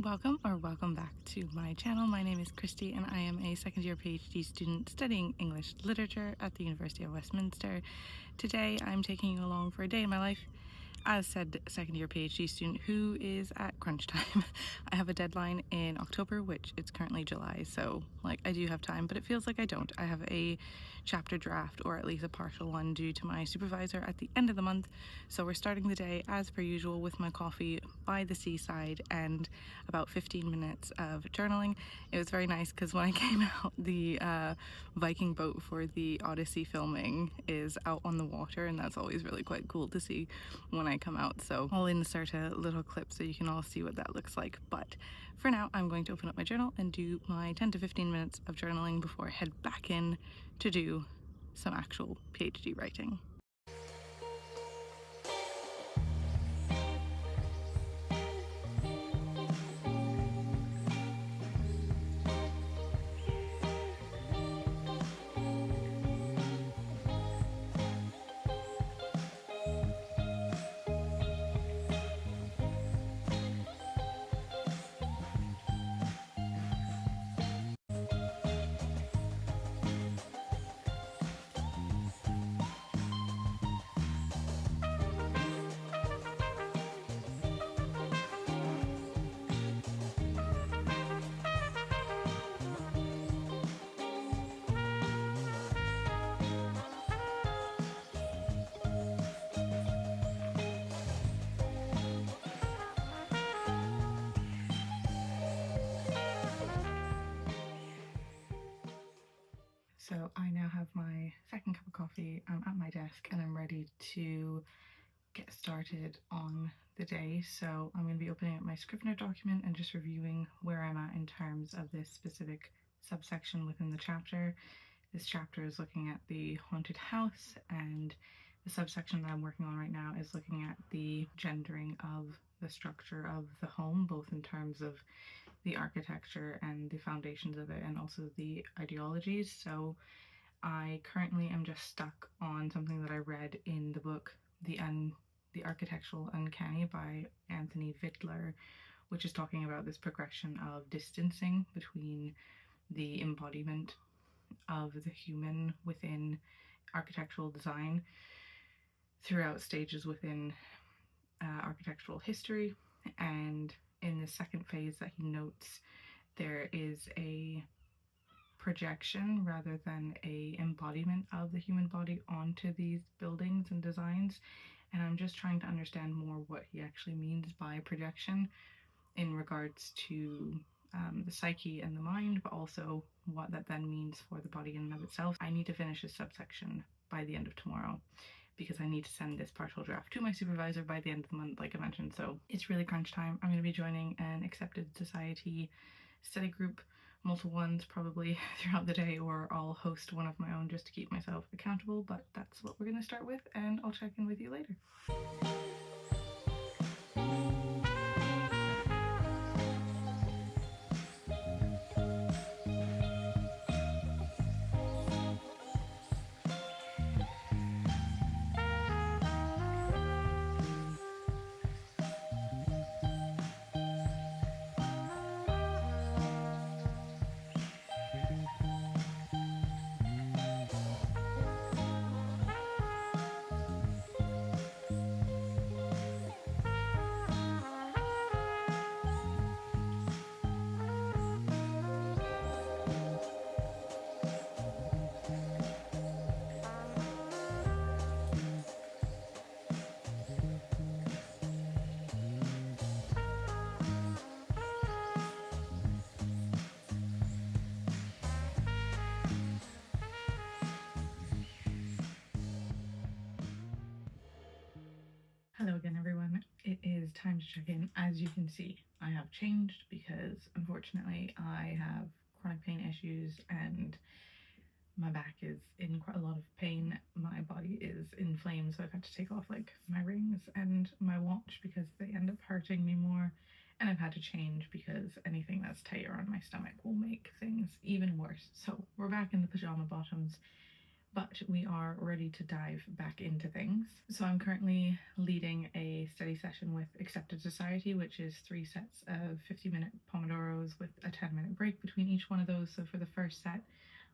Welcome back to my channel. My name is Christy and I am a second year PhD student studying English literature at the University of Westminster. Today I'm taking you along for a day in my life as said second year PhD student who is at crunch time. I have a deadline in October, which it's currently July, so I do have time, but it feels like I don't. I have a chapter draft, or at least a partial one, due to my supervisor at the end of the month, so we're starting the day as per usual with my coffee by the seaside and about 15 minutes of journaling. It was very nice because when I came out, the Viking boat for the Odyssey filming is out on the water, and that's always really quite cool to see when I come out, so I'll insert a little clip so you can all see what that looks like. But for now, I'm going to open up my journal and do my 10 to 15 minutes of journaling before I head back in to do some actual PhD writing. So I now have my second cup of coffee. I'm at my desk and I'm ready to get started on the day. So I'm going to be opening up my Scrivener document and just reviewing where I'm at in terms of this specific subsection within the chapter. This chapter is looking at the haunted house, and the subsection that I'm working on right now is looking at the gendering of the structure of the home, both in terms of the architecture and the foundations of it, and also the ideologies. So I currently am just stuck on something that I read in the book The Architectural Uncanny by Anthony Vittler, which is talking about this progression of distancing between the embodiment of the human within architectural design throughout stages within architectural history. And in the second phase that he notes, there is a projection rather than a embodiment of the human body onto these buildings and designs, and I'm just trying to understand more what he actually means by projection in regards to the psyche and the mind, but also what that then means for the body in and of itself. I need to finish this subsection by the end of tomorrow because I need to send this partial draft to my supervisor by the end of the month, like I mentioned, so it's really crunch time. I'm going to be joining an accepted society study group, multiple ones probably throughout the day, or I'll host one of my own just to keep myself accountable, but that's what we're going to start with, and I'll check in with you later. Hello again, everyone. It is time to check in. As you can see, I have changed because unfortunately I have chronic pain issues and my back is in quite a lot of pain. My body is inflamed, so I've had to take off my rings and my watch because they end up hurting me more, and I've had to change because anything that's tight around my stomach will make things even worse. So we're back in the pajama bottoms. but we are ready to dive back into things. So I'm currently leading a study session with Accepted Society, which is 3 sets of 50-minute Pomodoros with a 10-minute break between each one of those. So for the first set,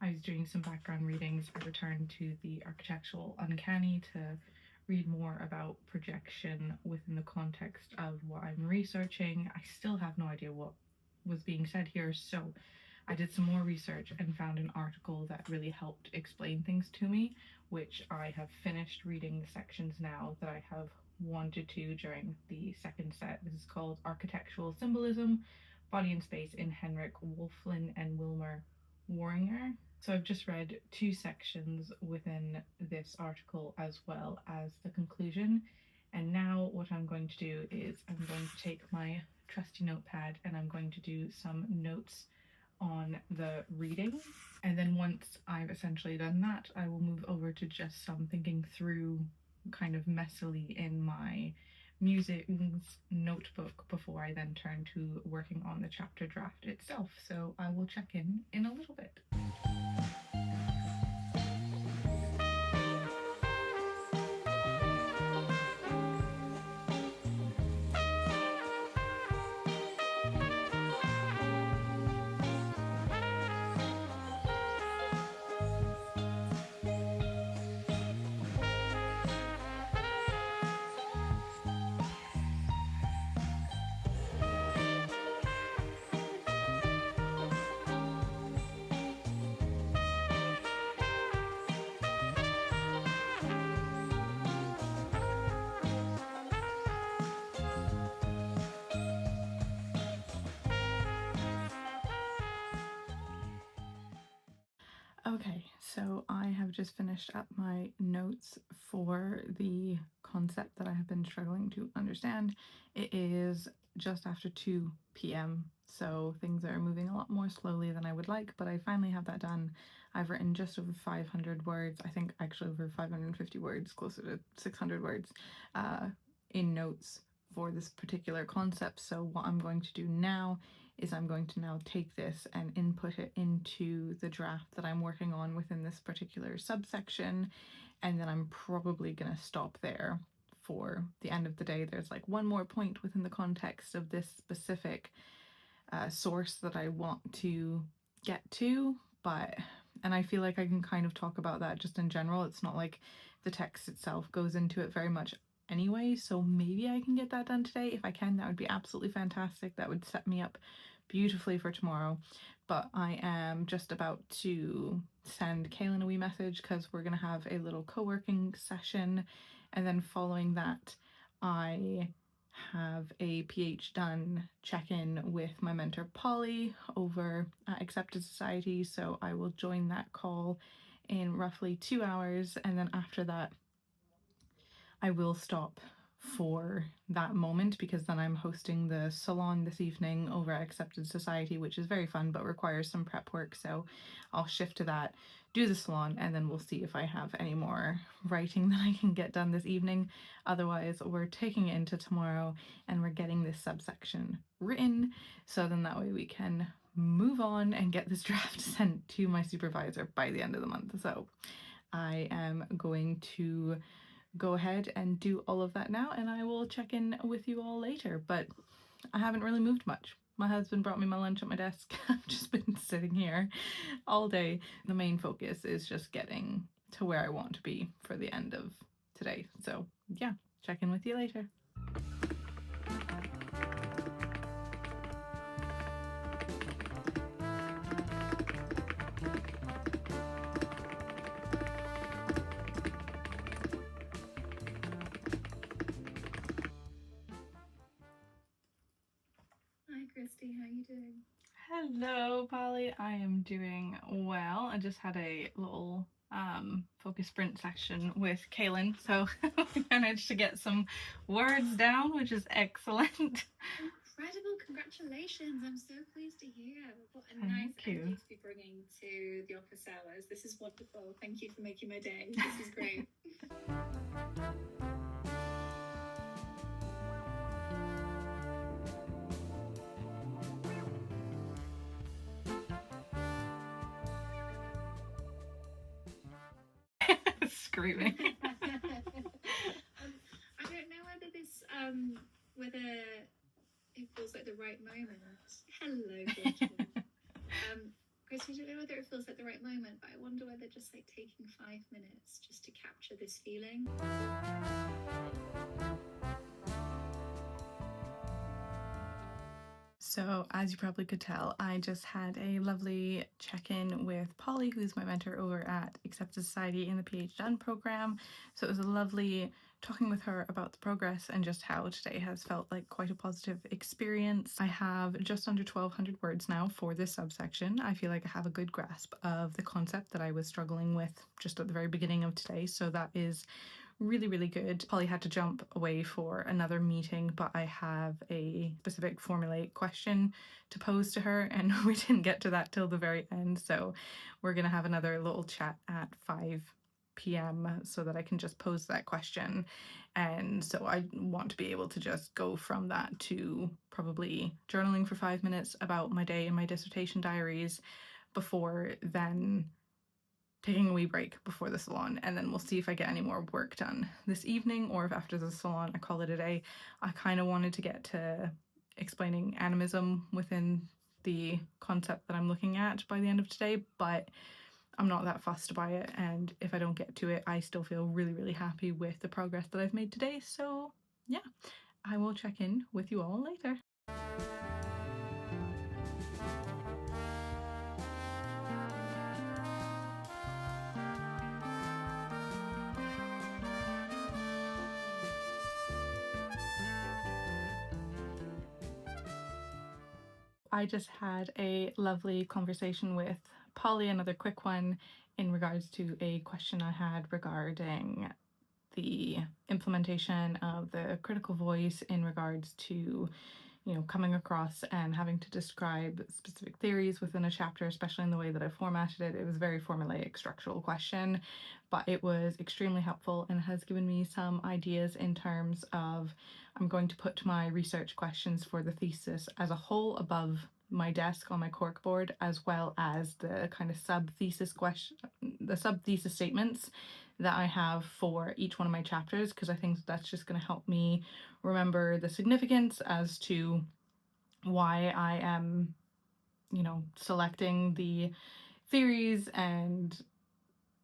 I was doing some background readings. I returned to the Architectural Uncanny to read more about projection within the context of what I'm researching. I still have no idea what was being said here, so I did some more research and found an article that really helped explain things to me, which I have finished reading the sections now that I have wanted to during the second set. This is called Architectural Symbolism, Body and Space in Henrik Wolflin and Wilmer Waringer. So I've just read 2 sections within this article as well as the conclusion. And now what I'm going to do is I'm going to take my trusty notepad and I'm going to do some notes on the reading. And then once I've essentially done that, I will move over to just some thinking through kind of messily in my musings notebook before I then turn to working on the chapter draft itself. So I will check in a little bit. Okay, so I have just finished up my notes for the concept that I have been struggling to understand. It is just after 2 p.m, so things are moving a lot more slowly than I would like, but I finally have that done. I've written just over 500 words, I think actually over 550 words, closer to 600 words, in notes for this particular concept. So what I'm going to do now is I'm going to now take this and input it into the draft that I'm working on within this particular subsection, and then I'm probably going to stop there for the end of the day. There's like one more point within the context of this specific source that I want to get to, and I feel like I can kind of talk about that just in general. It's not like the text itself goes into it very much anyway, so maybe I can get that done today. If I can, that would be absolutely fantastic. That would set me up beautifully for tomorrow. But I am just about to send Kaylin a wee message because we're going to have a little co-working session, and then following that I have a PhD done check-in with my mentor Polly over at Accepted Society, so I will join that call in roughly 2 hours, and then after that I will stop for that moment because then I'm hosting the salon this evening over at Accepted Society, which is very fun but requires some prep work, so I'll shift to that, do the salon, and then we'll see if I have any more writing that I can get done this evening. Otherwise, we're taking it into tomorrow and we're getting this subsection written, so then that way we can move on and get this draft sent to my supervisor by the end of the month. So I am going to go ahead and do all of that now, and I will check in with you all later. But I haven't really moved much. My husband brought me my lunch at my desk. I've just been sitting here all day. The main focus is just getting to where I want to be for the end of today. So yeah, check in with you later. Hi Christy, how you doing? Hello, Polly. I am doing well. I just had a little focus sprint session with Kaylin, so we managed to get some words down, which is excellent. Incredible, congratulations. I'm so pleased to hear. What a nice energy to be bringing to the office hours. This is wonderful. Thank you for making my day. This is great. Greet me. I don't know whether this, whether it feels like the right moment. Hello, Christian. Christian, I don't know whether it feels like the right moment, but I wonder whether just like taking 5 minutes just to capture this feeling. So, as you probably could tell, I just had a lovely check-in with Polly, who's my mentor over at Accepted Society in the PhD program. So it was a lovely talking with her about the progress and just how today has felt like quite a positive experience. I have just under 1,200 words now for this subsection. I feel like I have a good grasp of the concept that I was struggling with just at the very beginning of today, so that is really, really good. Polly had to jump away for another meeting, but I have a specific formulaic question to pose to her, and we didn't get to that till the very end, so we're gonna have another little chat at 5 p.m. so that I can just pose that question. And so I want to be able to just go from that to probably journaling for 5 minutes about my day and my dissertation diaries before then taking a wee break before the salon, and then we'll see if I get any more work done this evening, or if after the salon I call it a day. I kind of wanted to get to explaining animism within the concept that I'm looking at by the end of today, but I'm not that fussed by it, and if I don't get to it, I still feel really, really happy with the progress that I've made today. So yeah, I will check in with you all later. I just had a lovely conversation with Polly, another quick one, in regards to a question I had regarding the implementation of the critical voice in regards to, you know, coming across and having to describe specific theories within a chapter, especially in the way that I formatted it. It was a very formulaic structural question, but it was extremely helpful and has given me some ideas in terms of I'm going to put my research questions for the thesis as a whole above my desk on my corkboard, as well as the kind of sub-thesis statements that I have for each one of my chapters, because I think that's just going to help me remember the significance as to why I am, you know, selecting the theories and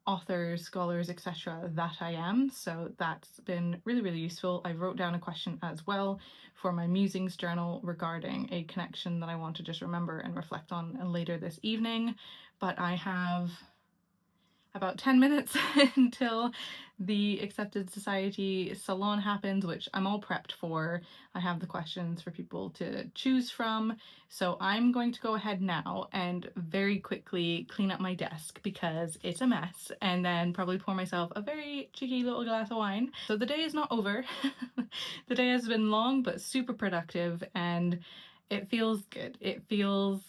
authors, scholars, etc. that I am. So that's been really, really useful. I wrote down a question as well for my musings journal regarding a connection that I want to just remember and reflect on later this evening. But I have about 10 minutes until the Accepted Society salon happens, which I'm all prepped for. I have the questions for people to choose from. So I'm going to go ahead now and very quickly clean up my desk because it's a mess, and then probably pour myself a very cheeky little glass of wine. So the day is not over. The day has been long but super productive, and it feels good. It feels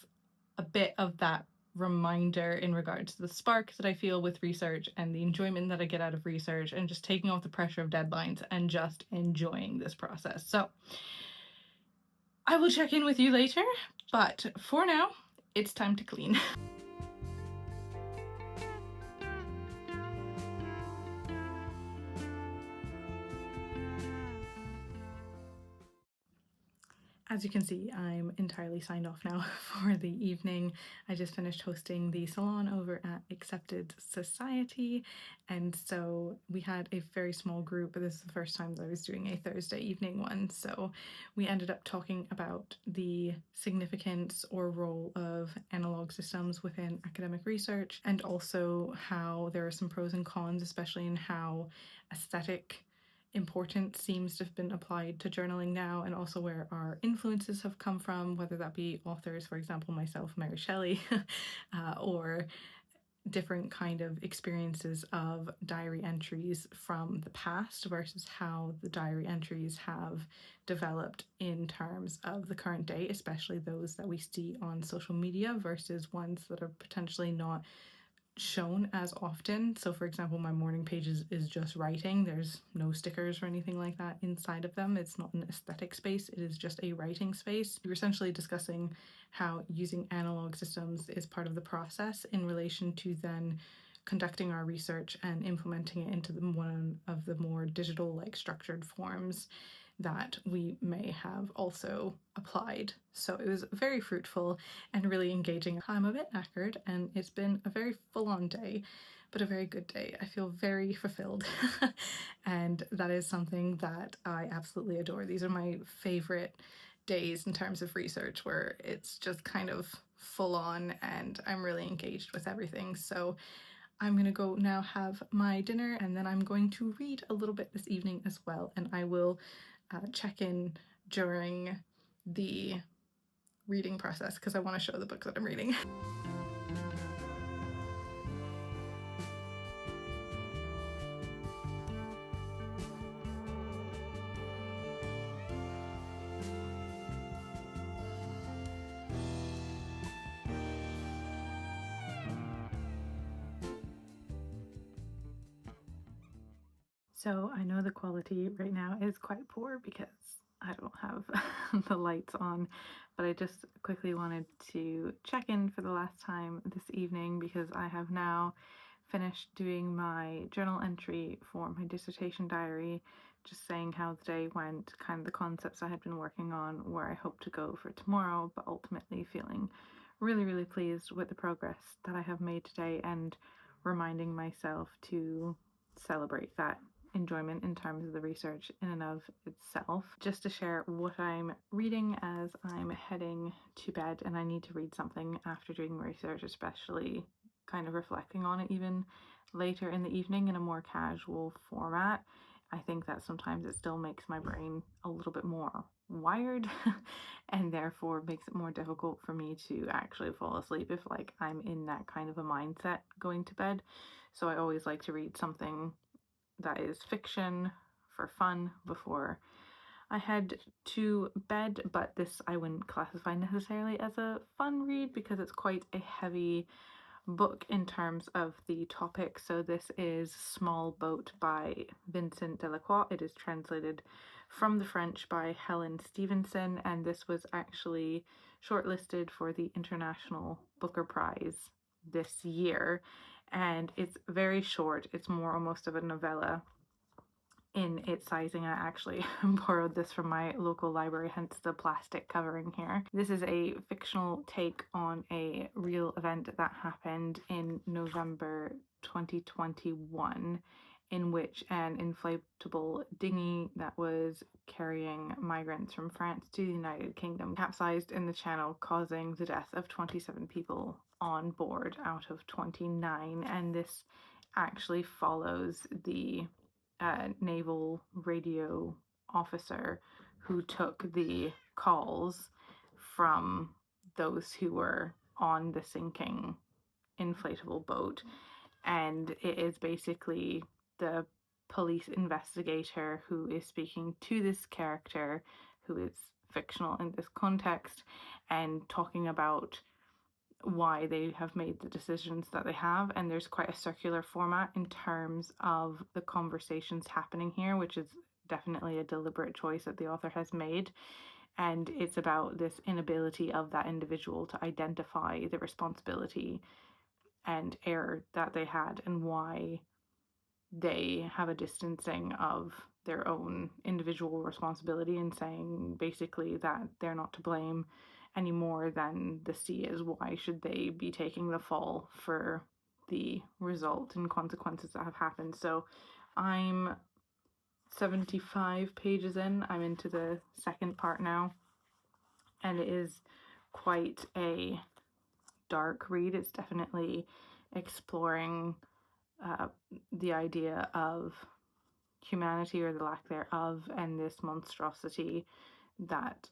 a bit of that reminder in regards to the spark that I feel with research and the enjoyment that I get out of research, and just taking off the pressure of deadlines and just enjoying this process. So I will check in with you later, but for now, it's time to clean. As you can see, I'm entirely signed off now for the evening. I just finished hosting the salon over at Accepted Society, and so we had a very small group, but this is the first time that I was doing a Thursday evening one. So we ended up talking about the significance or role of analog systems within academic research, and also how there are some pros and cons, especially in how aesthetic importance seems to have been applied to journaling now, and also where our influences have come from, whether that be authors, for example myself, Mary Shelley, or different kind of experiences of diary entries from the past versus how the diary entries have developed in terms of the current day, especially those that we see on social media versus ones that are potentially not shown as often. So for example, my morning pages is just writing. There's no stickers or anything like that inside of them. It's not an aesthetic space, it is just a writing space. We're essentially discussing how using analog systems is part of the process in relation to then conducting our research and implementing it into one of the more digital, like structured forms that we may have also applied. So it was very fruitful and really engaging. I'm a bit knackered and it's been a very full-on day, but a very good day. I feel very fulfilled and that is something that I absolutely adore. These are my favorite days in terms of research, where it's just kind of full on and I'm really engaged with everything. So I'm gonna go now have my dinner, and then I'm going to read a little bit this evening as well, and I will check in during the reading process because I want to show the book that I'm reading. So I know the quality right now is quite poor because I don't have the lights on, but I just quickly wanted to check in for the last time this evening because I have now finished doing my journal entry for my dissertation diary, just saying how the day went, kind of the concepts I had been working on, where I hope to go for tomorrow, but ultimately feeling really, really pleased with the progress that I have made today and reminding myself to celebrate that enjoyment in terms of the research in and of itself. Just to share what I'm reading as I'm heading to bed, and I need to read something after doing research, especially kind of reflecting on it even later in the evening in a more casual format. I think that sometimes it still makes my brain a little bit more wired and therefore makes it more difficult for me to actually fall asleep if like I'm in that kind of a mindset going to bed. So I always like to read something that is fiction for fun before I head to bed, but this I wouldn't classify necessarily as a fun read because it's quite a heavy book in terms of the topic. So this is Small Boat by Vincent Delacroix. It is translated from the French by Helen Stevenson, and this was actually shortlisted for the International Booker Prize this year. And it's very short. It's more almost of a novella in its sizing. I actually borrowed this from my local library, hence the plastic covering here. This is a fictional take on a real event that happened in November 2021, in which an inflatable dinghy that was carrying migrants from France to the United Kingdom capsized in the channel, causing the death of 27 people on board out of 29. And this actually follows the naval radio officer who took the calls from those who were on the sinking inflatable boat. And it is basically the police investigator who is speaking to this character, who is fictional in this context, and talking about why they have made the decisions that they have. And there's quite a circular format in terms of the conversations happening here, which is definitely a deliberate choice that the author has made. And it's about this inability of that individual to identify the responsibility and error that they had and why they have a distancing of their own individual responsibility and saying basically that they're not to blame any more than the sea is. Why should they be taking the fall for the result and consequences that have happened? So I'm 75 pages in. I'm into the second part now, and it is quite a dark read. It's definitely exploring the idea of humanity or the lack thereof, and this monstrosity that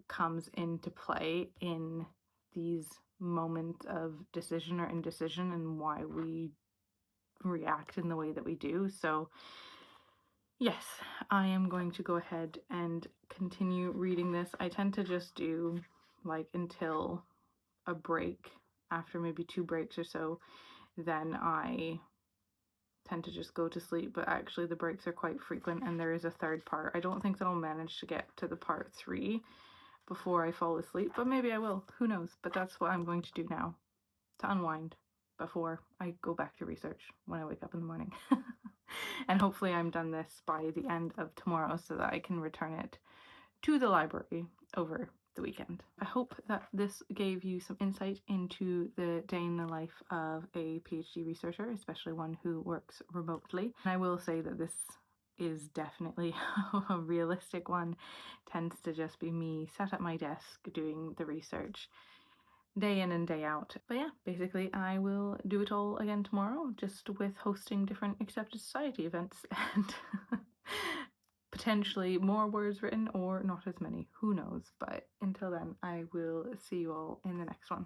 comes into play in these moments of decision or indecision and why we react in the way that we do. So yes, I am going to go ahead and continue reading this. I tend to just do like until a break, after maybe 2 breaks or so, then I tend to just go to sleep, but actually the breaks are quite frequent and there is a third part. I don't think that I'll manage to get to the part 3 before I fall asleep, but maybe I will. Who knows? But that's what I'm going to do now to unwind. before I go back to research when I wake up in the morning. And hopefully I'm done this by the end of tomorrow so that I can return it to the library over the weekend. I hope that this gave you some insight into the day in the life of a PhD researcher, especially one who works remotely. And I will say that this is definitely a realistic one. It tends to just be me sat at my desk doing the research day in and day out. But yeah, basically I will do it all again tomorrow, just with hosting different accepted society events and potentially more words written or not as many, who knows. But until then, I will see you all in the next one.